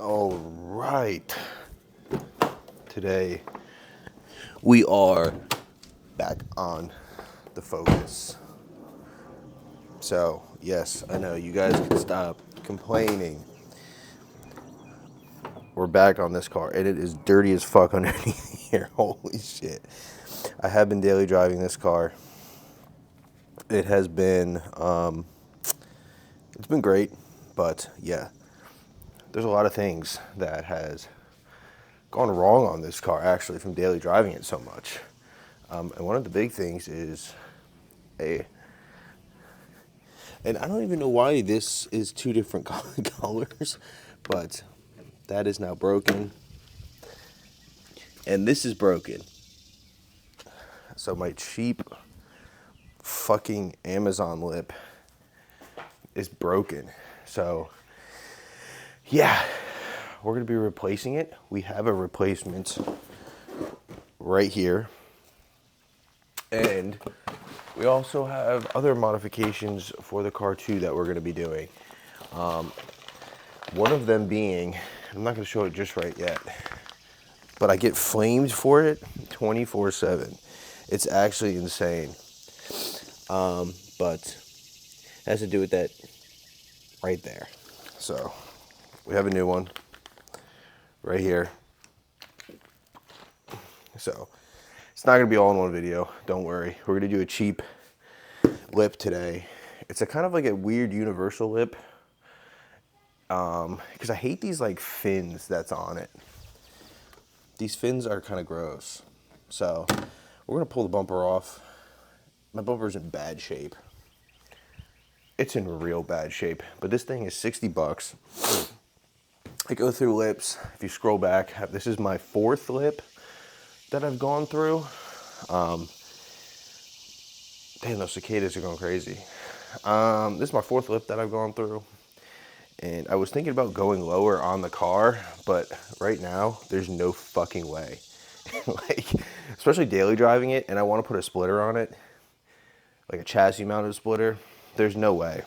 All right. Today we are back on the Focus. So, yes, I know you guys can stop complaining. We're back on this car, and it is dirty as fuck underneath here. Holy shit. I have been daily driving this car. It has been, it's been great, but yeah, there's a lot of things that has gone wrong on this car, actually, from daily driving it so much. And one of the big things is and I don't even know why this is two different colors, but that is now broken. And this is broken. So my cheap fucking Amazon lip is broken. So yeah, we're gonna be replacing it. We have a replacement right here. And we also have other modifications for the car too that we're gonna be doing. One of them being, I'm not gonna show it just right yet, but I get flamed for it 24/7. It's actually insane. But it has to do with that right there. So we have a new one right here. So it's not gonna be all in one video, don't worry. We're gonna do a cheap lip today. It's a kind of like a weird universal lip. Because I hate these like fins that's on it. These fins are kind of gross. So we're gonna pull the bumper off. My bumper's in bad shape. It's in real bad shape, but this thing is 60 bucks. I go through lips. If you scroll back, this is my fourth lip that I've gone through. Damn, those cicadas are going crazy. This is my fourth lip that I've gone through. And I was thinking about going lower on the car, but right now, there's no fucking way. Like, especially daily driving it, and I want to put a splitter on it, like a chassis mounted splitter. There's no way.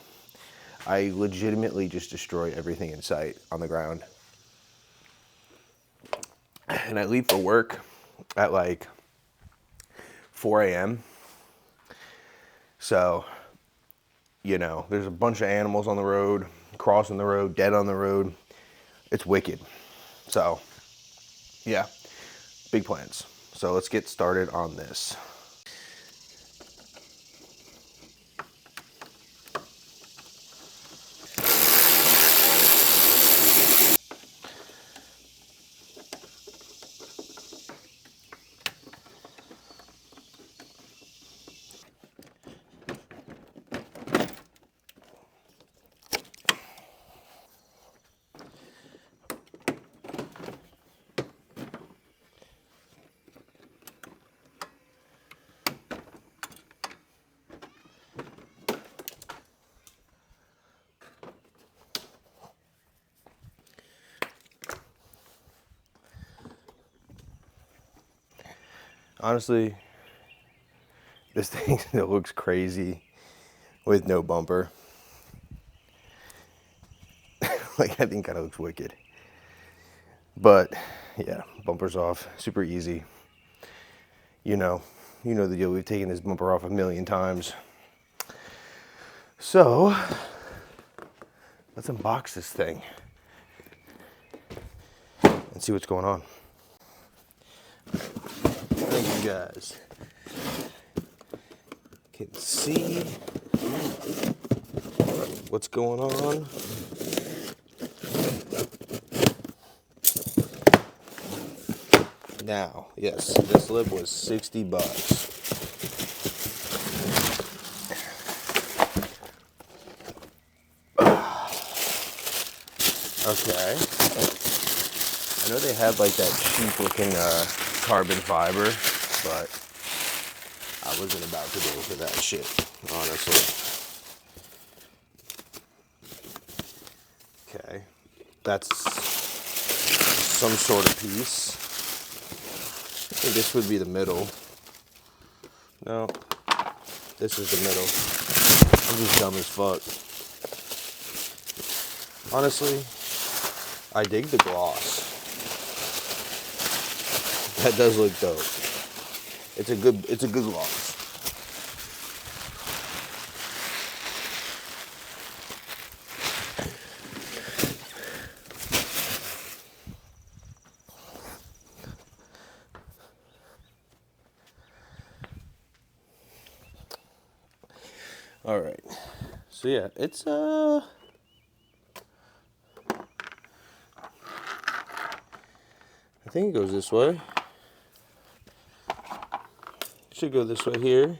I legitimately just destroy everything in sight on the ground. And I leave for work at like 4 a.m. So, you know, there's a bunch of animals on the road, crossing the road, dead on the road. It's wicked. So, yeah, big plans. So let's get started on this. Honestly, this thing that looks crazy with no bumper. Like, I think kind of looks wicked. But yeah, bumper's off, super easy. You know the deal. We've taken this bumper off a million times. So let's unbox this thing and see what's going on. I think you guys can see what's going on. Now, yes, this lip was 60 bucks. Okay. I know they have like that cheap looking carbon fiber, but I wasn't about to go for that shit, honestly. Okay. That's some sort of piece. I think this would be the middle. No, this is the middle. I'm just dumb as fuck. Honestly, I dig the gloss. That does look dope. It's a good gloss. All right. So yeah, it's I think it goes this way. Should go this way here.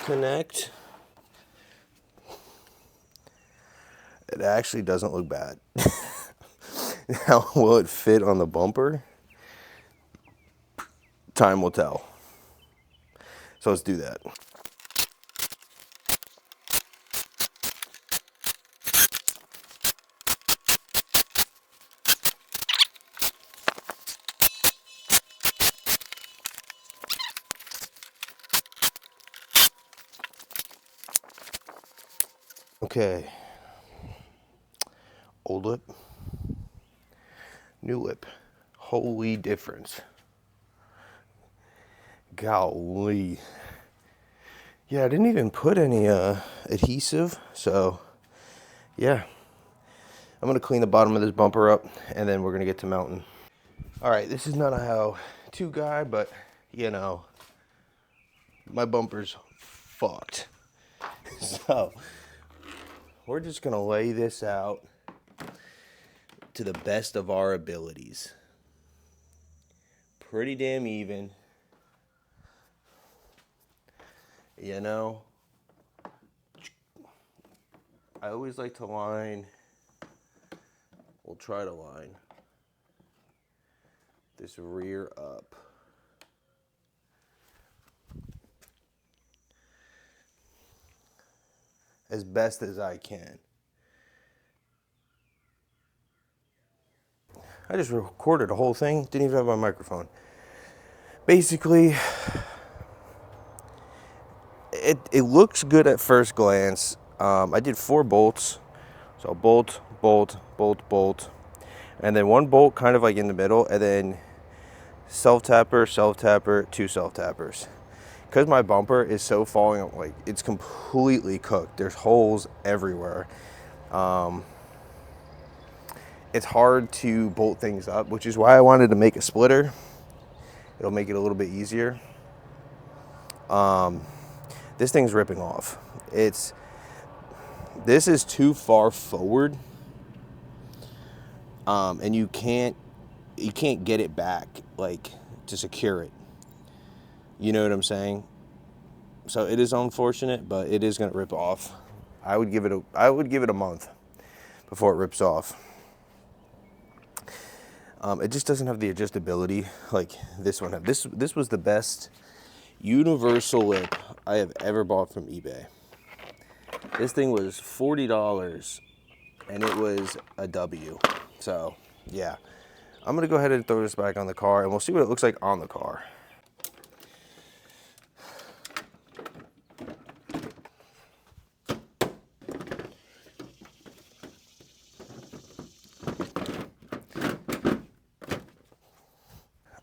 Connect. It actually doesn't look bad. How will it fit on the bumper? Time will tell. So let's do that. Okay. Old lip. New lip. Holy difference. Golly. Yeah, I didn't even put any adhesive, so yeah. I'm gonna clean the bottom of this bumper up and then we're gonna get to mounting. All right, this is not a how-to guy, but you know, my bumper's fucked. So we're just gonna lay this out to the best of our abilities. Pretty damn even. You know, I always like to line, we'll try to line this rear up. As best as I can. I just recorded a whole thing, didn't even have my microphone. Basically, it looks good at first glance. I did 4 bolts. So bolt, bolt, bolt, bolt. And then 1 bolt kind of like in the middle, and then self-tapper, 2 self-tappers. Because my bumper is so falling, like it's completely cooked. There's holes everywhere. It's hard to bolt things up, which is why I wanted to make a splitter. It'll make it a little bit easier. This thing's ripping off. This is too far forward, and you can't get it back like to secure it. You know what I'm saying? So it is unfortunate, but it is gonna rip off. I would give it a month before it rips off. It just doesn't have the adjustability like this one had. This was the best universal lip I have ever bought from eBay. This thing was $40 and it was a W. So yeah, I'm gonna go ahead and throw this back on the car and we'll see what it looks like on the car.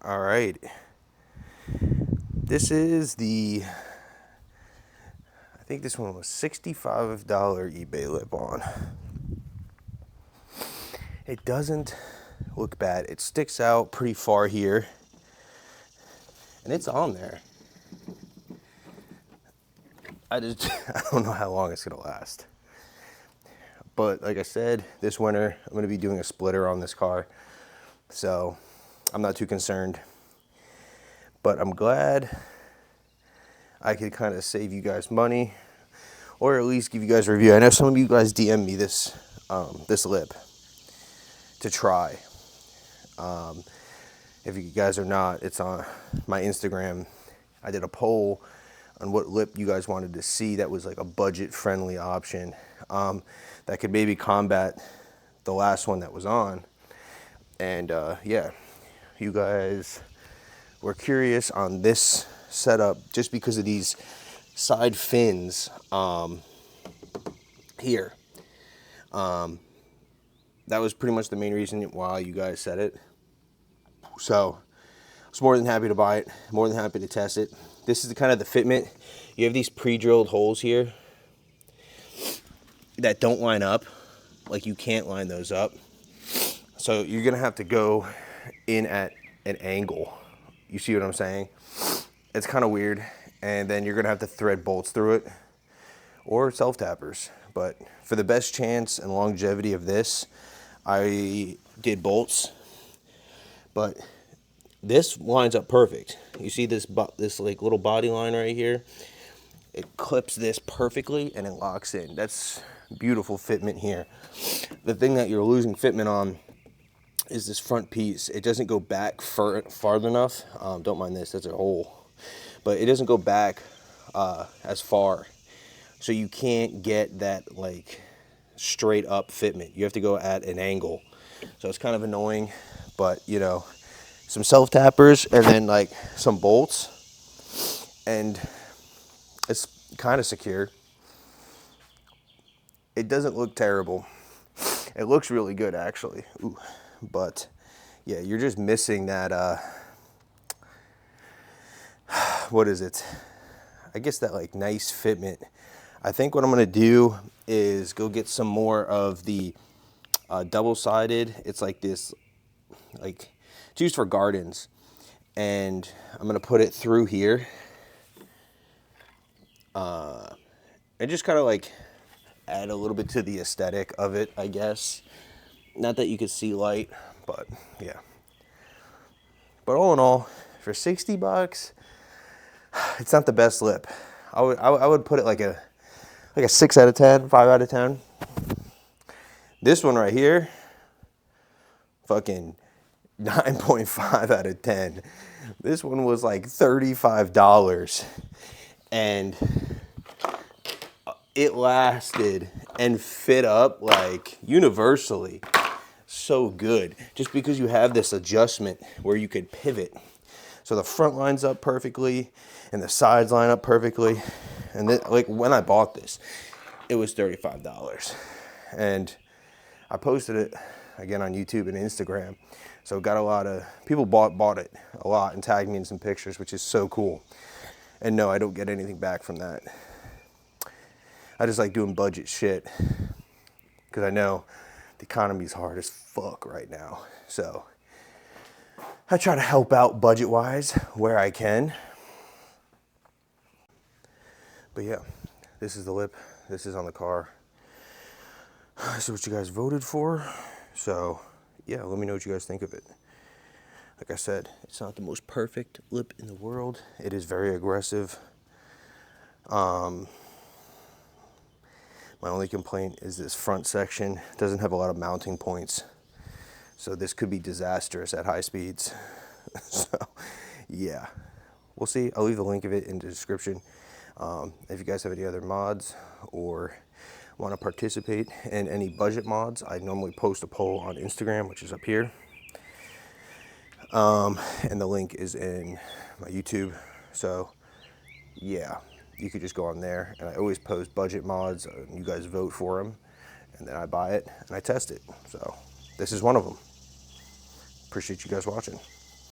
All right, this is I think this one was $65 eBay lip on. It doesn't look bad. It sticks out pretty far here, and it's on there. I don't know how long it's gonna last. But like I said, this winter I'm gonna be doing a splitter on this car, so I'm not too concerned. But I'm glad I could kind of save you guys money, or at least give you guys a review. I know some of you guys DM me this lip to try. If you guys are not, it's on my Instagram. I did a poll on what lip you guys wanted to see that was like a budget-friendly option that could maybe combat the last one that was on. And yeah, you guys were curious on this setup just because of these side fins here. that was pretty much the main reason why you guys said it. So I was more than happy to buy it, more than happy to test it. This is the kind of the fitment. You have these pre-drilled holes here that don't line up. Like, you can't line those up. So you're gonna have to go in at an angle. You see what I'm saying? It's kind of weird. And then you're gonna have to thread bolts through it or self-tappers. But for the best chance and longevity of this, I did bolts. But this lines up perfect. You see this like little body line right here? It clips this perfectly and it locks in. That's beautiful fitment here. The thing that you're losing fitment on is this front piece. It doesn't go back farther enough. Don't mind this, that's a hole. But it doesn't go back as far. So you can't get that like straight up fitment. You have to go at an angle. So it's kind of annoying, but you know, some self-tappers and then like some bolts and it's kind of secure. It doesn't look terrible. It looks really good actually. Ooh. But yeah, you're just missing that, what is it? I guess that like nice fitment. I think what I'm gonna do is go get some more of the double-sided. It's like this, like it's used for gardens. And I'm gonna put it through here. And just kind of like add a little bit to the aesthetic of it, I guess. Not that you could see light, but yeah. But all in all, for 60 bucks, it's not the best lip. I would put it like a 6 out of 10, 5 out of 10. This one right here, fucking 9.5 out of 10. This one was like $35 and it lasted and fit up like universally. So good, just because you have this adjustment where you could pivot. So the front lines up perfectly and the sides line up perfectly. And then, like when I bought this, it was $35. And I posted it again on YouTube and Instagram. So got a lot of people bought it a lot and tagged me in some pictures, which is so cool. And no, I don't get anything back from that. I just like doing budget shit because I know the economy's hard as fuck right now. So I try to help out budget-wise where I can. But yeah, this is the lip. This is on the car. This is what you guys voted for. So yeah, let me know what you guys think of it. Like I said, it's not the most perfect lip in the world. It is very aggressive. My only complaint is this front section doesn't have a lot of mounting points. So this could be disastrous at high speeds. So yeah, we'll see. I'll leave the link of it in the description. If you guys have any other mods or want to participate in any budget mods, I normally post a poll on Instagram, which is up here. And the link is in my YouTube. So yeah, you could just go on there, and I always post budget mods and you guys vote for them, and then I buy it and I test it. So this is one of them. Appreciate you guys watching.